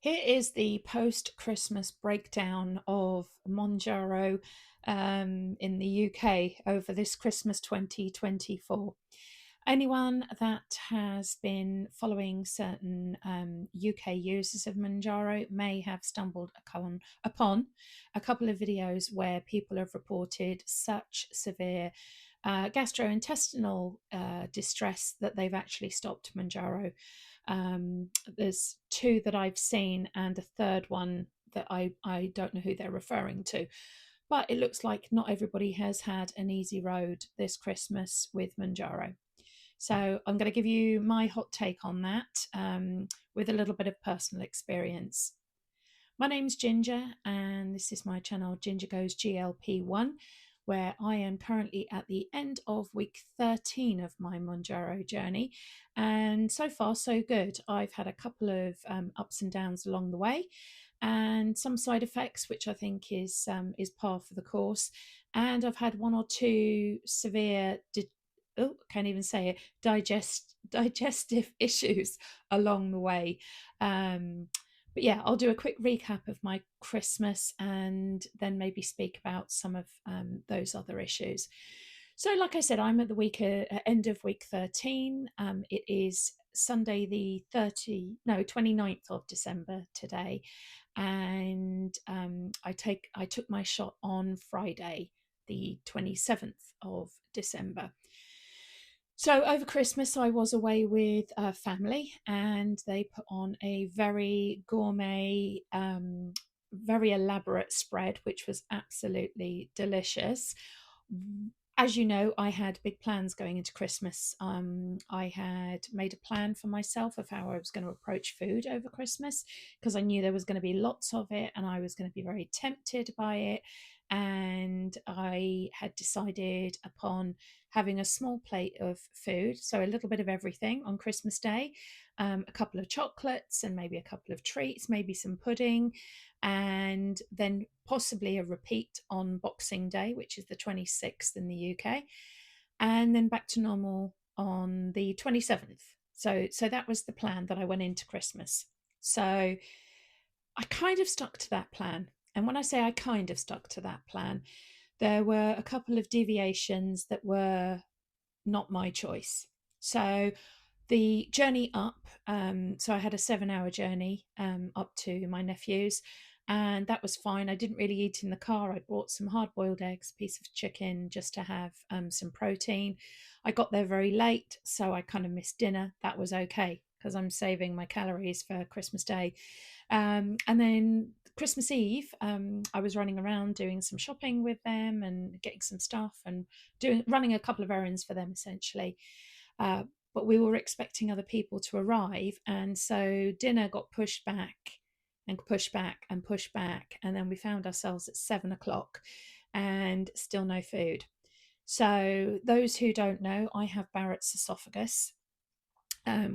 Here is the post-Christmas breakdown of Mounjaro in the UK over this Christmas 2024. Anyone that has been following certain UK users of Mounjaro may have stumbled upon a couple of videos where people have reported such severe gastrointestinal distress that they've actually stopped Mounjaro. There's two that I've seen, and a third one that I don't know who they're referring to. But it looks like not everybody has had an easy road this Christmas with Mounjaro. So I'm going to give you my hot take on that with a little bit of personal experience. My name's Ginger, and this is my channel Ginger Goes GLP1, where I am currently at the end of week 13 of my Mounjaro journey. And so far, so good. I've had a couple of ups and downs along the way, and some side effects, which I think is par for the course. And I've had one or two severe oh, I can't even say it, digestive issues along the way. Um, but yeah, I'll do a quick recap of my Christmas and then maybe speak about some of those other issues. So, like I said, I'm at the end of week 13. It is Sunday the 29th of December today, and I took my shot on Friday, the 27th of December. So over Christmas, I was away with family, and they put on a very gourmet, very elaborate spread, which was absolutely delicious. As you know, I had big plans going into Christmas. I had made a plan for myself of how I was going to approach food over Christmas because I knew there was going to be lots of it and I was going to be very tempted by it. And I had decided upon having a small plate of food, so a little bit of everything on Christmas Day, a couple of chocolates and maybe a couple of treats, maybe some pudding, and then possibly a repeat on Boxing Day, which is the 26th in the UK, and then back to normal on the 27th. So that was the plan that I went into Christmas. So I kind of stuck to that plan. And when I say I kind of stuck to that plan, there were a couple of deviations that were not my choice. So the journey up, so I had a 7 hour journey up to my nephew's, and that was fine. I didn't really eat in the car. I bought some hard boiled eggs, piece of chicken, just to have some protein. I got there very late, so I kind of missed dinner. That was okay because I'm saving my calories for Christmas Day. And then Christmas Eve, I was running around doing some shopping with them and getting some stuff and running a couple of errands for them essentially. But we were expecting other people to arrive, and so dinner got pushed back and pushed back and pushed back, and then we found ourselves at 7 o'clock and still no food. So those who don't know, I have Barrett's esophagus,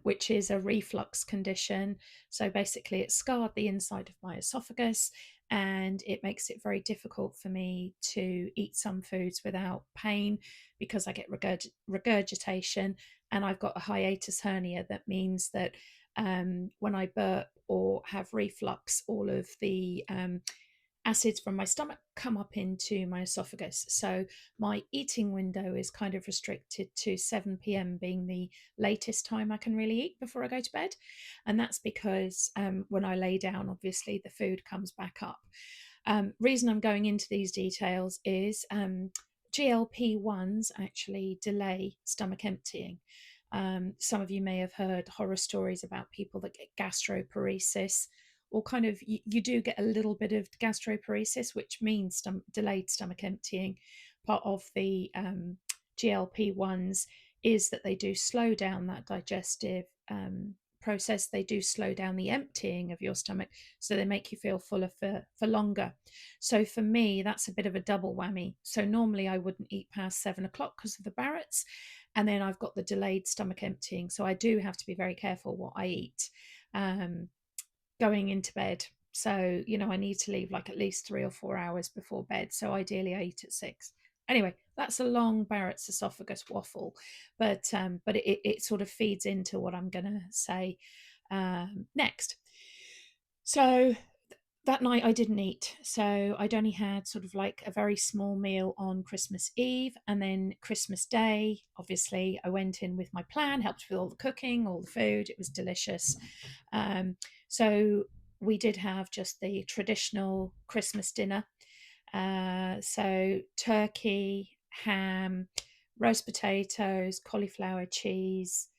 which is a reflux condition. So basically, it scarred the inside of my esophagus and it makes it very difficult for me to eat some foods without pain because I get regurgitation, and I've got a hiatus hernia. That means that when I burp or have reflux, all of the acids from my stomach come up into my esophagus. So my eating window is kind of restricted to 7 p.m. being the latest time I can really eat before I go to bed. And that's because when I lay down, obviously the food comes back up. Reason I'm going into these details is GLP-1s actually delay stomach emptying. Some of you may have heard horror stories about people that get gastroparesis, or kind of you do get a little bit of gastroparesis, which means delayed stomach emptying. Part of the GLP-1s is that they do slow down that digestive process. They do slow down the emptying of your stomach, so they make you feel fuller for longer. So for me, that's a bit of a double whammy. So normally I wouldn't eat past 7 o'clock because of the Barrett's, and then I've got the delayed stomach emptying. So I do have to be very careful what I eat going into bed. So, I need to leave like at least 3 or 4 hours before bed. So ideally I eat at 6. Anyway, that's a long Barrett's esophagus waffle, but it sort of feeds into what I'm going to say next. So that night I didn't eat. So I'd only had sort of like a very small meal on Christmas Eve, and then Christmas Day. Obviously, I went in with my plan, helped with all the cooking, all the food. It was delicious. Um, so we did have just the traditional Christmas dinner. So turkey, ham, roast potatoes, cauliflower cheese,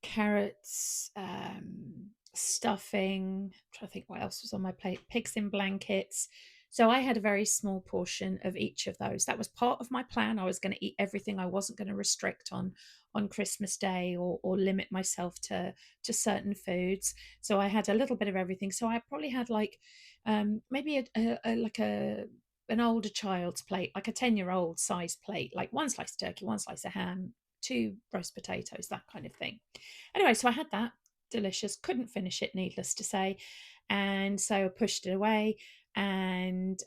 carrots, stuffing. I'm trying to think what else was on my plate. Pigs in blankets. So I had a very small portion of each of those. That was part of my plan. I was going to eat everything. I wasn't going to restrict on Christmas Day or limit myself to certain foods. So I had a little bit of everything. So I probably had like maybe like a an older child's plate, like a 10-year-old size plate, like one slice of turkey, one slice of ham, two roast potatoes, that kind of thing. Anyway, so I had that, delicious, couldn't finish it, needless to say. And so I pushed it away. And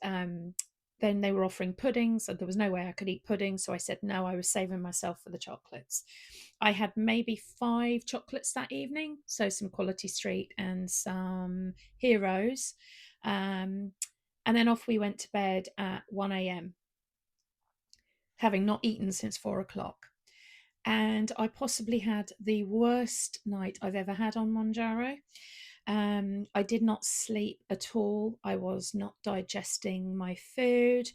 then they were offering puddings, and there was no way I could eat pudding. So I said no, I was saving myself for the chocolates. I had maybe 5 chocolates that evening, so some Quality Street and some Heroes. Um, and then off we went to bed at 1 a.m., having not eaten since 4 o'clock. And I possibly had the worst night I've ever had on Mounjaro. I did not sleep at all. I was not digesting my food.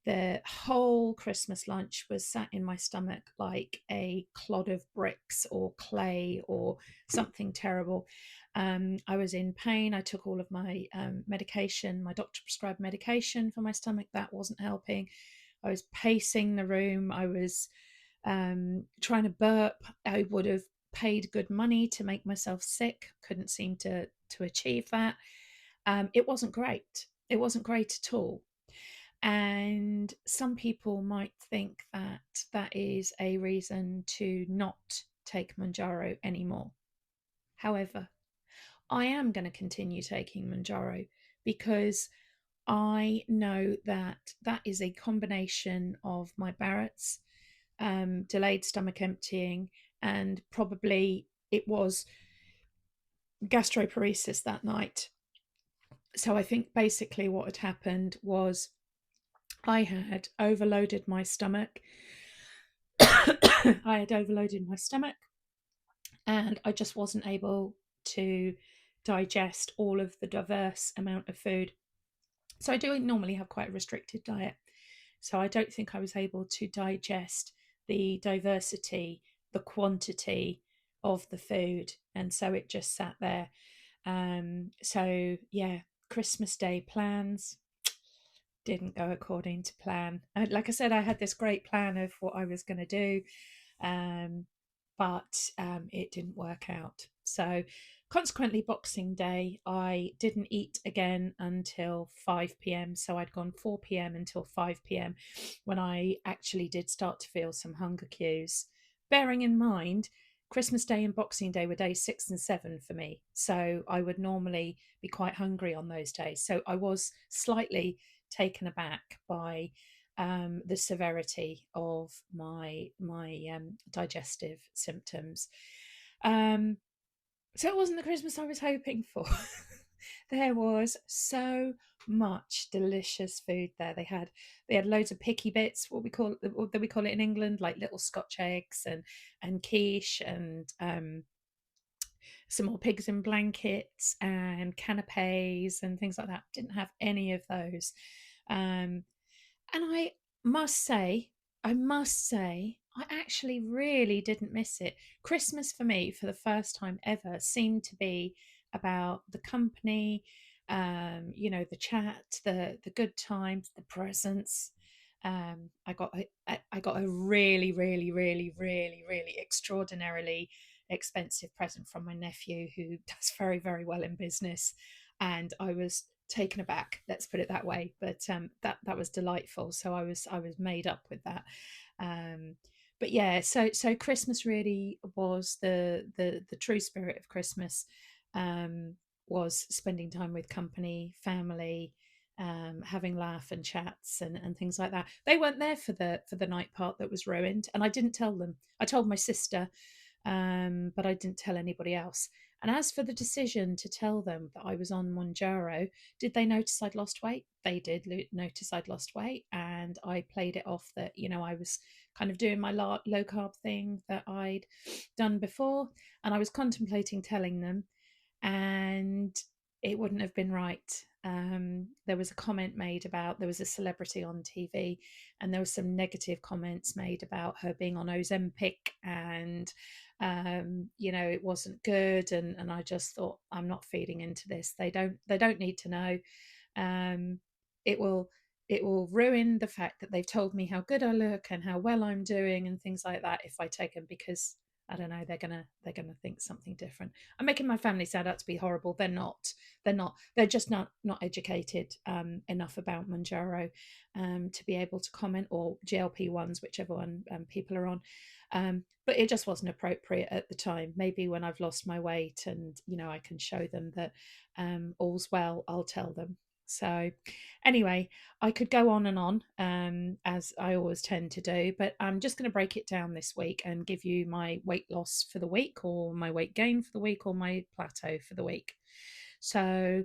The whole Christmas lunch was sat in my stomach like a clod of bricks or clay or something terrible. I was in pain. I took all of my medication, my doctor prescribed medication for my stomach. That wasn't helping. I was pacing the room. I was trying to burp. I would have paid good money to make myself sick. Couldn't seem to achieve that. It wasn't great. It wasn't great at all. And some people might think that that is a reason to not take Mounjaro anymore. However, I am going to continue taking Mounjaro because I know that that is a combination of my Barrett's, delayed stomach emptying, and probably it was gastroparesis that night. So I think basically what had happened was I had overloaded my stomach. I had overloaded my stomach, and I just wasn't able to digest all of the diverse amount of food. So I do normally have quite a restricted diet. So I don't think I was able to digest the diversity, the quantity of the food. And so it just sat there. So yeah, Christmas Day plans didn't go according to plan. Like I said, I had this great plan of what I was going to do, um, but it didn't work out. So, consequently, Boxing Day, I didn't eat again until 5 p.m. So, I'd gone 4 p.m. until 5 p.m. when I actually did start to feel some hunger cues. Bearing in mind, Christmas Day and Boxing Day were days 6 and 7 for me. So, I would normally be quite hungry on those days. So, I was slightly taken aback by the severity of my digestive symptoms. Um, so it wasn't the Christmas I was hoping for. There was so much delicious food there. They had loads of picky bits, what we call it in England, like little Scotch eggs and quiche and some more pigs in blankets and canapes and things like that. Didn't have any of those. Um, and must say, I must say, I actually really didn't miss it. Christmas for me, for the first time ever, seemed to be about the company, the chat, the good times, the presents. I got a really, really, really, really, really extraordinarily expensive present from my nephew, who does very, very well in business, and I was taken aback, let's put it that way, but that was delightful. So I was made up with that. um but yeah, so Christmas really was the true spirit of Christmas. Was spending time with company, family, having laugh and chats and things like that. They weren't there for the night part that was ruined, and I didn't tell them. I told my sister, but I didn't tell anybody else. And as for the decision to tell them that I was on Mounjaro, did they notice I'd lost weight? They did notice I'd lost weight, and I played it off that, I was kind of doing my low carb thing that I'd done before, and I was contemplating telling them, and it wouldn't have been right. There was a comment made about, there was a celebrity on TV, and there were some negative comments made about her being on Ozempic, and it wasn't good, and I just thought, I'm not feeding into this. They don't need to know. um, it will it will ruin the fact that they've told me how good I look and how well I'm doing and things like that if I take them, because I don't know, they're gonna think something different. I'm making my family sound out to be horrible. They're not. They're not. They're just not educated enough about Manjaro to be able to comment, or GLP-1s, whichever one people are on. But it just wasn't appropriate at the time. Maybe when I've lost my weight and I can show them that all's well, I'll tell them. So, anyway, I could go on and on, as I always tend to do, but I'm just going to break it down this week and give you my weight loss for the week, or my weight gain for the week, or my plateau for the week. So,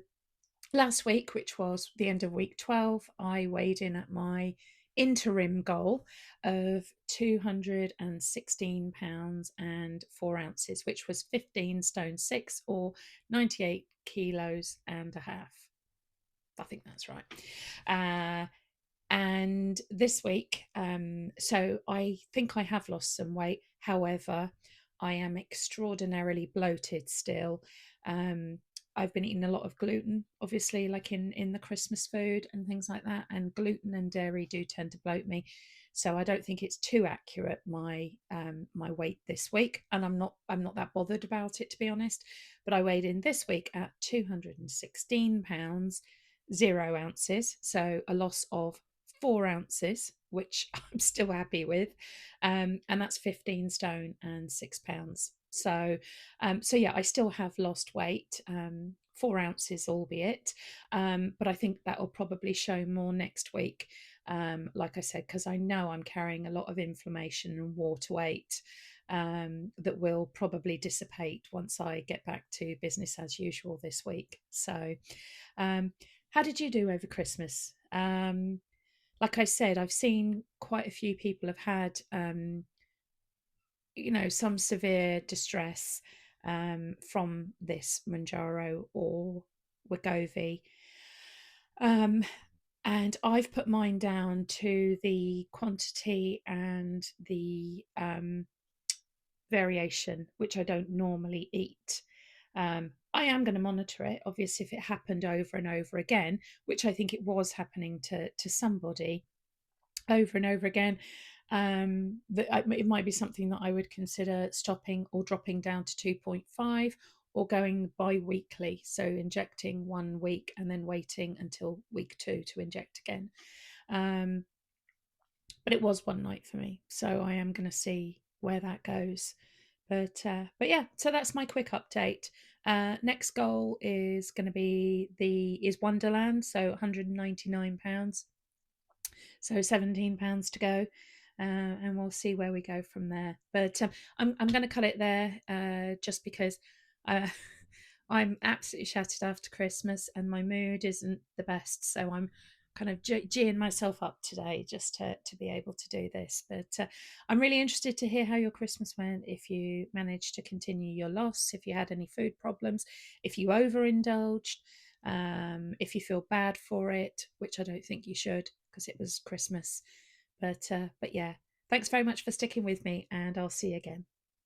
last week, which was the end of week 12, I weighed in at my interim goal of 216 pounds and 4 ounces, which was 15 stone 6, or 98 kilos and a half. I think that's right. And this week, so I think I have lost some weight. However, I am extraordinarily bloated still. Um, I've been eating a lot of gluten, obviously, like in the Christmas food and things like that. And gluten and dairy do tend to bloat me, so I don't think it's too accurate, my weight this week. And I'm not that bothered about it, to be honest. But I weighed in this week at 216 pounds 0 ounces, so a loss of 4 ounces, which I'm still happy with, and that's 15 stone and 6 pounds. So yeah, I still have lost weight, 4 ounces, albeit, but I think that will probably show more next week. Like I said, because I know I'm carrying a lot of inflammation and water weight, that will probably dissipate once I get back to business as usual this week. So, um, how did you do over Christmas? Like I said, I've seen quite a few people have had, some severe distress from this Manjaro or Wegovy. Um, and I've put mine down to the quantity and the variation, which I don't normally eat. I am going to monitor it, obviously, if it happened over and over again, which I think it was happening to somebody over and over again. It might be something that I would consider stopping or dropping down to 2.5, or going bi-weekly, so injecting 1 week and then waiting until week 2 to inject again. But it was one night for me, so I am going to see where that goes. But yeah, so that's my quick update. Next goal is going to be is Wonderland, so £199, so £17 to go. And we'll see where we go from there. But I'm going to cut it there, just because uh, I'm absolutely shattered after Christmas and my mood isn't the best. So I'm kind of geeing myself up today just to be able to do this. But I'm really interested to hear how your Christmas went, if you managed to continue your loss, if you had any food problems, if you overindulged, if you feel bad for it, which I don't think you should, because it was Christmas. But yeah, thanks very much for sticking with me, and I'll see you again.